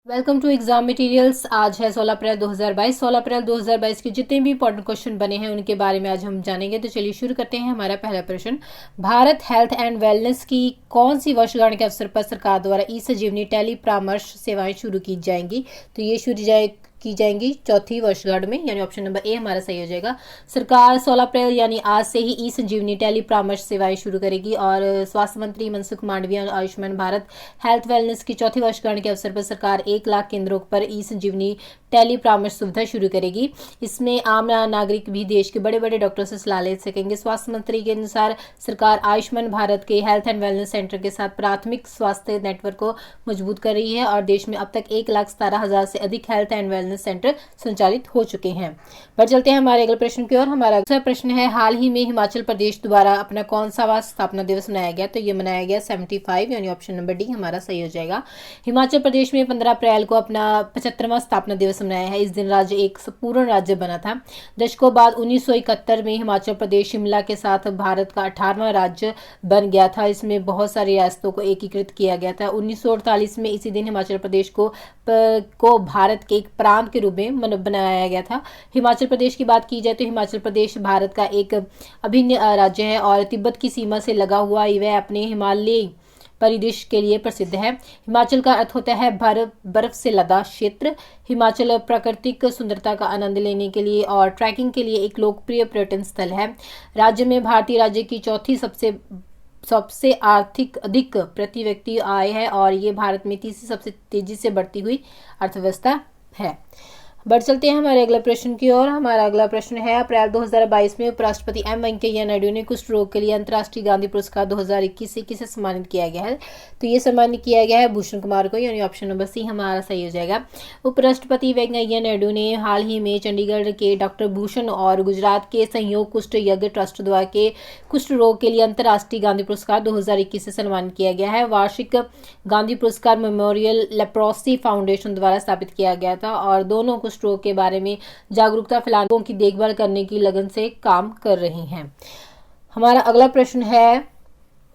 Welcome to exam materials. आज है 16 अप्रैल 2022। 16 अप्रैल 2022 के जितने भी इंपॉर्टेंट क्वेश्चन बने हैं उनके बारे में आज हम जानेंगे। तो चलिए शुरू करते हैं। हमारा पहला प्रश्न, भारत हेल्थ एंड वेलनेस की कौन सी वर्षगांठ के अवसर पर सरकार द्वारा ई संजीवनी टेली परामर्श सेवाएं शुरू की जाएंगी? तो ये की जाएंगी चौथी वर्षगांठ में, यानी ऑप्शन नंबर ए हमारा सही हो जाएगा। सरकार 16 अप्रैल यानी आज से ही ई संजीवनी टेली परामर्श सेवाएं शुरू करेगी और स्वास्थ्य मंत्री मनसुख मांडविया आयुष्मान भारत हेल्थ वेलनेस की चौथी वर्षगांठ के अवसर पर सरकार 1 लाख केंद्रों पर ई संजीवनी टेली परामर्श सुविधा शुरू करेगी। इसमें आम नागरिक भी देश के बड़े बड़े डॉक्टर से सलाह ले सकेंगे। स्वास्थ्य मंत्री के अनुसार सरकार आयुष्मान भारत के हेल्थ एंड वेलनेस सेंटर के साथ प्राथमिक स्वास्थ्य नेटवर्क को मजबूत कर रही है और देश में अब तक 1,17,000 से अधिक हेल्थ एंड वेलनेस सेंटर संचालित हो चुके हैं। बढ़ चलते हैं हमारे अगले प्रश्न की ओर। हमारा अगला प्रश्न है, हाल ही में हिमाचल प्रदेश द्वारा अपना कौन सा स्थापना दिवस मनाया गया? तो ये मनाया गया 75, यानी ऑप्शन नंबर डी हमारा सही हो जाएगा। हिमाचल प्रदेश में 15 अप्रैल को अपना 75वां स्थापना दिवस मनाया है। इस दिन राज्य एक पूर्ण राज्य बना था। दशकों बाद 1971 में हिमाचल प्रदेश शिमला के साथ भारत का 18वां राज्य बन गया था। इसमें बहुत सारी रियासतों को एकीकृत किया गया था। 1948 में इसी दिन हिमाचल प्रदेश को भारत के एक प्रांत के रूप में बनाया गया था। हिमाचल प्रदेश की बात की जाए तो हिमाचल प्रदेश भारत का एक अभिन्न राज्य है और तिब्बत की सीमा से लगा हुआ वह अपने हिमालयी परिदृश्य के लिए प्रसिद्ध है। हिमाचल का अर्थ होता है बर्फ से लदा क्षेत्र। हिमाचल प्राकृतिक सुंदरता का आनंद लेने के लिए और ट्रैकिंग के लिए एक लोकप्रिय पर्यटन स्थल है। राज्य में भारतीय राज्य की चौथी सबसे आर्थिक अधिक प्रति व्यक्ति आय है और ये भारत में तीसरी सबसे तेजी से बढ़ती हुई अर्थव्यवस्था है। बढ़ चलते हैं हमारे अगले प्रश्न की ओर। हमारा अगला प्रश्न है, अप्रैल 2022 में उपराष्ट्रपति एम वेंकैया नायडू ने कुष्ठ रोग के लिए अंतर्राष्ट्रीय गांधी पुरस्कार 2021 से किसे सम्मानित किया गया है? तो ये सम्मानित किया गया है भूषण कुमार को, यानी ऑप्शन नंबर सी हमारा सही हो जाएगा। उपराष्ट्रपति वेंकैया नायडू ने हाल ही में चंडीगढ़ के डॉक्टर भूषण और गुजरात के संयोग कुष्ठ यज्ञ ट्रस्ट द्वारा के कुष्ठ रोग के लिए अंतर्राष्ट्रीय गांधी पुरस्कार 2021 से सम्मानित किया गया है। वार्षिक गांधी पुरस्कार मेमोरियल लेप्रोसी फाउंडेशन द्वारा स्थापित किया गया था और दोनों रोग के बारे में जागरूकता फैलाने, लोगों की देखभाल करने की लगन से काम कर रही हैं। हमारा अगला प्रश्न है,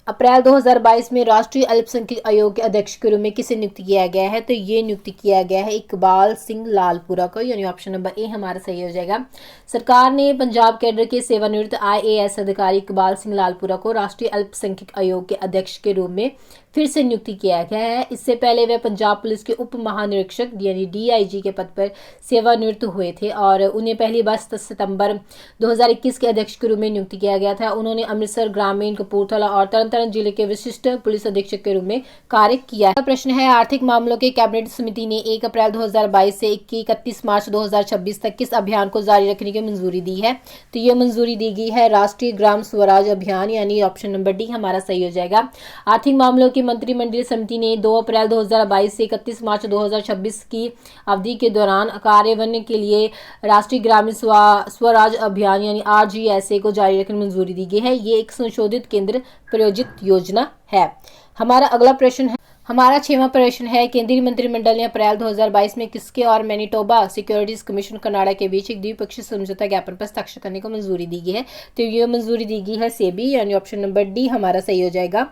अप्रैल 2022 में राष्ट्रीय अल्पसंख्यक आयोग के अध्यक्ष के रूप में किसे नियुक्त किया गया है? तो ये नियुक्त किया गया है इकबाल सिंह लालपुरा को, यानी ऑप्शन नंबर ए हमारा सही हो जाएगा। सरकार ने पंजाब कैडर के सेवानिवृत्त IAS अधिकारी इकबाल सिंह लालपुरा को राष्ट्रीय अल्पसंख्यक आयोग के अध्यक्ष के रूप में फिर से नियुक्त किया गया है। इससे पहले वे पंजाब पुलिस के उप महानिरीक्षक यानी DIG के पद पर सेवानिवृत्त हुए थे और उन्हें पहली बार 7 सितंबर 2021 के अध्यक्ष के रूप में नियुक्त किया गया था। उन्होंने अमृतसर, ग्रामीण, कपूरथला और तरन जिले के विशिष्ट पुलिस अधीक्षक के रूप में कार्य किया है। प्रश्न है, आर्थिक मामलों के कैबिनेट समिति ने 1 अप्रैल 2022 से 31 मार्च 2026 तक किस अभियान को जारी रखने की मंजूरी दी है? तो ये मंजूरी दी गई है राष्ट्रीय ग्राम स्वराज अभियान, यानी ऑप्शन नंबर डी हमारा सही हो जाएगा। आर्थिक मामलों की मंत्रिमंडलीय समिति ने 2 अप्रैल 2022 से 31 मार्च 2026 की अवधि के दौरान कार्यान्वयन के लिए राष्ट्रीय ग्रामीण स्वराज अभियान यानी RGSA को जारी रखने की मंजूरी दी गई है। ये एक संशोधित केंद्र प्रायोजित योजना है। हमारा अगला प्रश्न है, हमारा 6वां प्रश्न है, केंद्रीय मंत्रिमंडल ने अप्रैल 2022 में किसके और मैनिटोबा सिक्योरिटीज कमीशन कनाडा के बीच एक द्विपक्षीय समझौता ज्ञापन पर हस्ताक्षर करने को मंजूरी दी गई है? तो ये मंजूरी दी गई है सेबी, यानी ऑप्शन नंबर डी हमारा सही हो जाएगा।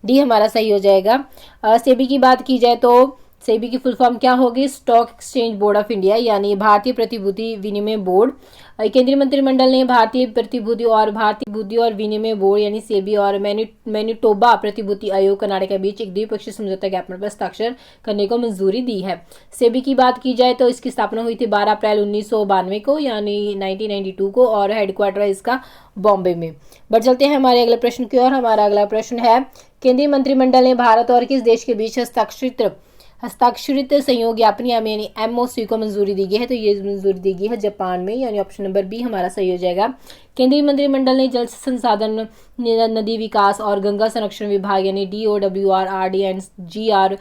डी हमारा सही हो जाएगा। सेबी की बात की जाए तो सेबी की फुल फॉर्म क्या होगी? Stock exchange board of India, यानी भारतीय प्रतिभूति विनिमय बोर्ड। केंद्रीय मंत्रिमंडल ने भारतीय प्रतिभूति और विनिमय बोर्ड यानी सेबी और मैनिटोबा प्रतिभूति आयोग कनाडा के बीच एक द्विपक्षीय समझौता ज्ञापन पर हस्ताक्षर करने को मंजूरी दी है। सेबी की बात की जाए तो इसकी स्थापना हुई थी 12 अप्रैल 1992 को, यानी 1992 को, और हेडक्वार्टर है इसका बॉम्बे में। बढ़ चलते हैं हमारे अगले प्रश्न की ओर। हमारा अगला प्रश्न है, केंद्रीय मंत्रिमंडल ने भारत और किस देश के बीच हस्ताक्षरित सहयोग ज्ञापन यानी MOC को मंजूरी दी गई है? तो ये मंजूरी दी गई है जापान में, यानी ऑप्शन नंबर बी हमारा सही हो जाएगा। केंद्रीय मंत्रिमंडल ने जल संसाधन, नदी विकास और गंगा संरक्षण विभाग यानी DOWR, RD&GR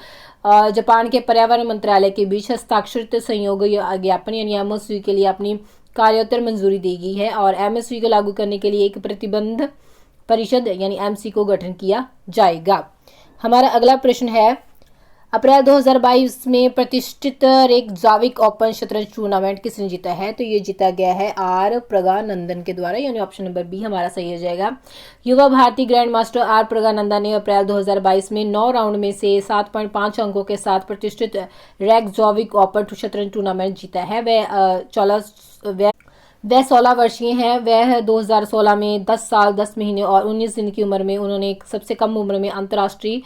जापान के पर्यावरण मंत्रालय के बीच हस्ताक्षरित सहयोग ज्ञापन यानी MOC के लिए अपनी कार्योत्तर मंजूरी दी गई है और MOC को लागू करने के लिए एक प्रतिबंध परिषद यानी MC को गठन किया जाएगा। हमारा अगला प्रश्न है, अप्रैल 2022 में प्रतिष्ठित रेकजाविक ओपन शतरंज टूर्नामेंट किसने जीता है? तो ये जीता गया है आर प्रज्ञानंदन के द्वारा, यानी ऑप्शन नंबर बी हमारा सही हो जाएगा। युवा भारतीय ग्रैंड मास्टर आर प्रज्ञानंदन ने अप्रैल 2022 में 9 राउंड में से 7.5 अंकों के साथ प्रतिष्ठित रेकजाविक ओपन शतरंज टूर्नामेंट जीता है। वह 16 वर्षीय हैं। वह 2016 में 10 साल 10 महीने और 19 दिन की उम्र में उन्होंने सबसे कम उम्र में अंतर्राष्ट्रीय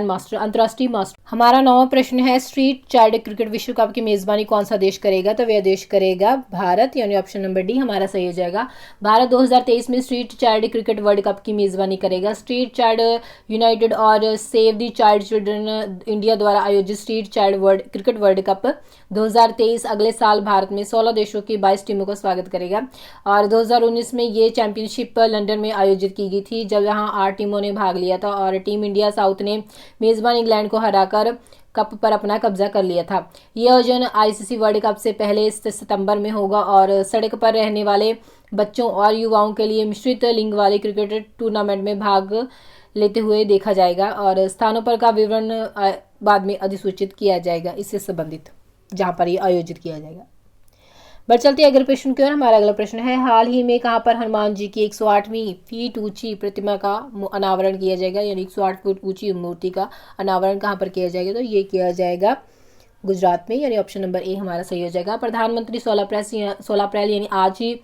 मास्टर। हमारा 9वां प्रश्न है, स्ट्रीट चाइल्ड क्रिकेट विश्व कप की मेजबानी कौन सा देश करेगा? तो वह देश करेगा भारत, यानी ऑप्शन नंबर डी हमारा सही हो जाएगा। भारत 2023 में street child cricket world cup की मेजबानी करेगा। स्ट्रीट चाइल्ड यूनाइटेड और save the child children India द्वारा आयोजित street child cricket world cup 2023 अगले साल भारत में 16 देशों की 22 टीमों का स्वागत करेगा। और 2019 में ये चैंपियनशिप लंदन में आयोजित की गई थी, जब यहाँ 8 टीमों ने भाग लिया था और टीम इंडिया साउथ ने मेजबान इंग्लैंड को हराकर कप पर अपना कब्जा कर लिया था। यह आयोजन आईसीसी वर्ल्ड कप से पहले सितंबर में होगा और सड़क पर रहने वाले बच्चों और युवाओं के लिए मिश्रित लिंग वाले क्रिकेट टूर्नामेंट में भाग लेते हुए देखा जाएगा और स्थानों पर का विवरण बाद में अधिसूचित किया जाएगा, इससे संबंधित जहां पर यह आयोजित किया जाएगा। बढ़ चलते अगले प्रश्न की ओर। हमारा अगला प्रश्न है, हाल ही में कहां पर हनुमान जी की 108वीं फीट ऊंची प्रतिमा का अनावरण किया जाएगा? यानी 108 फुट ऊंची मूर्ति का अनावरण कहां पर किया जाएगा? तो ये किया जाएगा गुजरात में, यानी ऑप्शन नंबर ए हमारा सही हो जाएगा। प्रधानमंत्री 16 अप्रैल यानी आज ही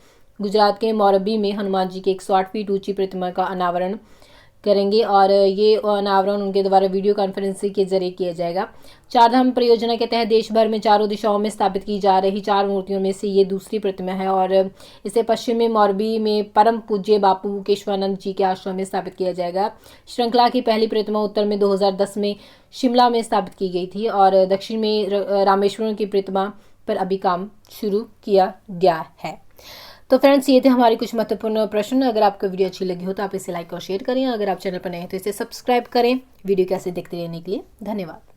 गुजरात के मोरबी में हनुमान जी की 108 फीट ऊंची प्रतिमा का अनावरण करेंगे और ये अनावरण उनके द्वारा वीडियो कॉन्फ्रेंसिंग के जरिए किया जाएगा। चारधाम परियोजना के तहत देश भर में चारों दिशाओं में स्थापित की जा रही 4 मूर्तियों में से ये दूसरी प्रतिमा है और इसे पश्चिम में मोरबी में परम पूज्य बापू केशवानंद जी के आश्रम में स्थापित किया जाएगा। श्रृंखला की पहली प्रतिमा उत्तर में 2010 में शिमला में स्थापित की गई थी और दक्षिण में रामेश्वरम की प्रतिमा पर अभी काम शुरू किया गया है। तो फ्रेंड्स, ये थे हमारे कुछ महत्वपूर्ण प्रश्न। अगर आपको वीडियो अच्छी लगी हो तो आप इसे लाइक और शेयर करें। अगर आप चैनल पर नए हैं तो इसे सब्सक्राइब करें। वीडियो कैसे देखते रहने के लिए धन्यवाद।